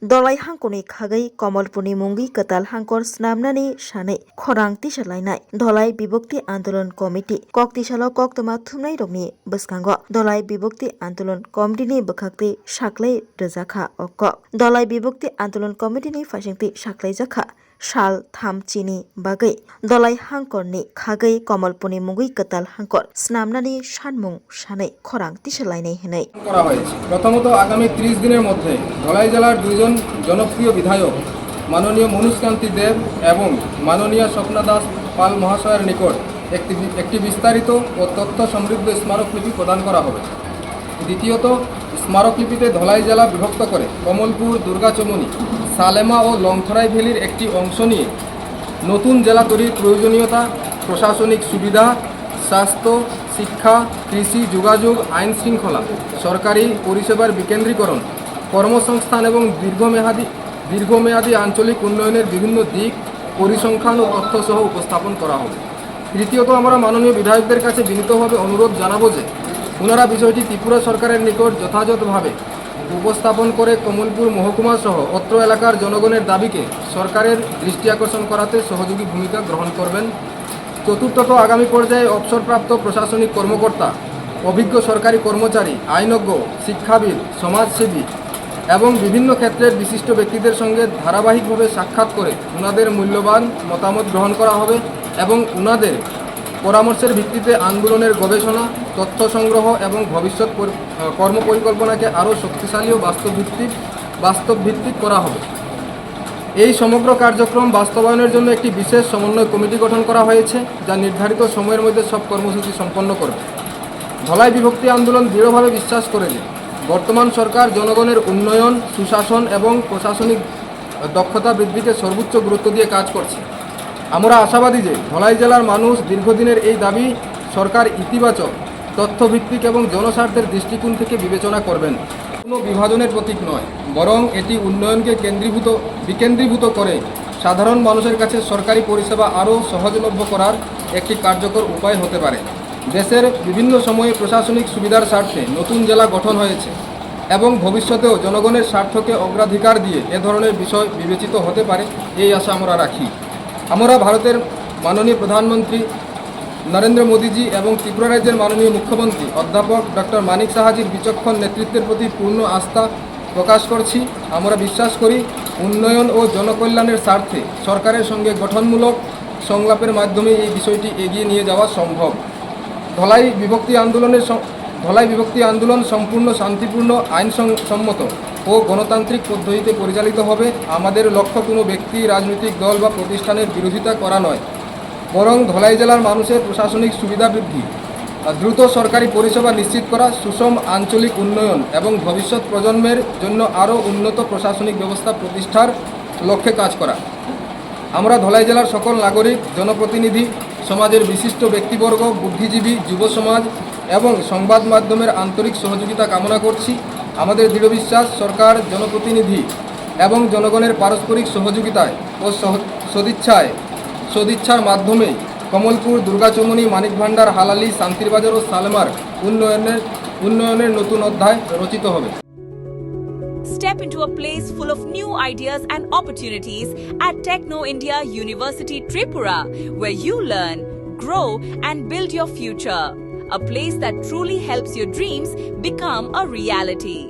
दलाय हांखरनि खागै कमलपुरनि मुंगि कताल हांखर स्नामनानि सानै खरां तिसालायनाय दलाय बिभक्ति आन्दोलन कमिटि ककतिसालो कक्तमा थुमनाय रगनि बसखांगो दलाय बिभक्ति आन्दोलन कमिटिनि बखाक्ति साख्लै रोजाखा अक दलाय बिभक्ति आन्दोलन कमिटिनि फाइसिंथि साख्लै जाखा साल थामचिनि बागै दलाय हांखरनि खागै कमलपुरनि मुंगै कताल हांखर स्नामनानि सानमुं सानै खरां तिसालायनाय हनै করা হয়েছে। প্রথমত আগামী 30 দিনের মধ্যে ধলাই জেলার দুইজন জনপ্রিয় বিধায়ক মাননীয় মনুষ্কান্তি দেব এবং মাননীয় স্বপ্না দাস পাল মহাশয়ের নিকট একটি বিস্তারিত ও তথ্য সমৃদ্ধ স্মারকলিপি প্রদান করা হবে। দ্বিতীয়ত স্মারকলিপিতে ধলাই জেলা বিভক্ত করে কমলপুর, দুর্গাচমনি, সালেমা ও লংথরাই ভ্যালির একটি অংশ নিয়ে নতুন জেলা তৈরির প্রয়োজনীয়তা, প্রশাসনিক সুবিধা, স্বাস্থ্য, শিক্ষা, কৃষি, যোগাযোগ, আইন শৃঙ্খলা, সরকারি পরিষেবার বিকেন্দ্রীকরণ, কর্মসংস্থান এবং দীর্ঘমেয়াদী আঞ্চলিক উন্নয়নের বিভিন্ন দিক, পরিসংখ্যান ও তথ্য সহ উপস্থাপন করা হবে। তৃতীয়ত আমরা মাননীয় বিধায়কদের কাছে বিনীতভাবে অনুরোধ জানাবো যে ওনারা বিষয়টি ত্রিপুরা সরকারের নিকট যথাযথভাবে উপস্থাপন করে কমলপুর মহকুমা সহ অত্র এলাকার জনগণের দাবিকে সরকারের দৃষ্টি আকর্ষণ করাতে সহযোগী ভূমিকা গ্রহণ করবেন। চতুর্থত আগামী পর্যায়ে অবসরপ্রাপ্ত প্রশাসনিক কর্মকর্তা, অভিজ্ঞ সরকারি কর্মচারী, আইনজ্ঞ, শিক্ষাবিদ, সমাজসেবী এবং বিভিন্ন ক্ষেত্রের বিশিষ্ট ব্যক্তিদের সঙ্গে ধারাবাহিকভাবে সাক্ষাৎ করে ওনাদের মূল্যবান মতামত গ্রহণ করা হবে এবং ওনাদের পরামর্শের ভিত্তিতে আন্দোলনের গবেষণা, তথ্য সংগ্রহ এবং ভবিষ্যৎ কর্মপরিকল্পনাকে আরও শক্তিশালী ও বাস্তবভিত্তিক করা হবে। এই সমগ্র কার্যক্রম বাস্তবায়নের জন্য একটি বিশেষ সমন্বয় কমিটি গঠন করা হয়েছে, যা নির্ধারিত সময়ের মধ্যে সব কর্মসূচি সম্পন্ন করবে। ধলাই বিভক্তি আন্দোলন দৃঢ়ভাবে বিশ্বাস করে যে বর্তমান সরকার জনগণের উন্নয়ন, সুশাসন এবং প্রশাসনিক দক্ষতা বৃদ্ধিকে সর্বোচ্চ গুরুত্ব দিয়ে কাজ করছে। আমরা আশাবাদী যে ধলাই জেলার মানুষ দীর্ঘদিনের এই দাবি সরকার ইতিবাচক, তথ্যভিত্তিক এবং জনস্বার্থের দৃষ্টিকোণ থেকে বিবেচনা করবেন। কোনো বিভাজনের প্রতীক নয়, বরং এটি উন্নয়নকে বিকেন্দ্রীভূত করে সাধারণ মানুষের কাছে সরকারি পরিষেবা আরও সহজলভ্য করার একটি কার্যকর উপায় হতে পারে। দেশের বিভিন্ন সময়ে প্রশাসনিক সুবিধার স্বার্থে নতুন জেলা গঠন হয়েছে এবং ভবিষ্যতেও জনগণের স্বার্থকে অগ্রাধিকার দিয়ে এ ধরনের বিষয় বিবেচিত হতে পারে, এই আশা আমরা রাখি। আমরা ভারতের মাননীয় প্রধানমন্ত্রী নরেন্দ্র মোদীজি এবং ত্রিপুরা রাজ্যের মাননীয় মুখ্যমন্ত্রী অধ্যাপক ডক্টর মানিক সাহাজির বিচক্ষণ নেতৃত্বের প্রতি পূর্ণ আস্থা প্রকাশ করছি। আমরা বিশ্বাস করি উন্নয়ন ও জনকল্যাণের স্বার্থে সরকারের সঙ্গে গঠনমূলক সংলাপের মাধ্যমে এই বিষয়টি এগিয়ে নিয়ে যাওয়া সম্ভব। ধলাই বিভক্তি আন্দোলন সম্পূর্ণ শান্তিপূর্ণ, আইনসম্মত ও গণতান্ত্রিক পদ্ধতিতে পরিচালিত হবে। আমাদের লক্ষ্য কোনো ব্যক্তি, রাজনৈতিক দল বা প্রতিষ্ঠানের বিরোধিতা করা নয়, বরং ধলাই জেলার মানুষের প্রশাসনিক সুবিধা বৃদ্ধি, দ্রুত সরকারি পরিষেবা নিশ্চিত করা, সুষম আঞ্চলিক উন্নয়ন এবং ভবিষ্যৎ প্রজন্মের জন্য আরও উন্নত প্রশাসনিক ব্যবস্থা প্রতিষ্ঠার লক্ষ্যে কাজ করা। আমরা ধলাই জেলার সকল নাগরিক, জনপ্রতিনিধি, সমাজের বিশিষ্ট ব্যক্তিবর্গ, বুদ্ধিজীবী, যুব সমাজ এবং সংবাদ মাধ্যমের আন্তরিক সহযোগিতা কামনা করছি। আমাদের দৃঢ় বিশ্বাস সরকার, জনপ্রতিনিধি এবং জনগণের পারস্পরিক সহযোগিতায় ও সদিচ্ছার মাধ্যমে কমলপুর, দুর্গাচমনি, মানিক ভান্ডার, হালালি, শান্তিরবাজার ও সালেমার উন্নয়নের নতুন অধ্যায় রচিত হবে। Step into a place full of new ideas and opportunities at Techno India University Tripura, where you learn, grow and build your future. A place that truly helps your dreams become a reality.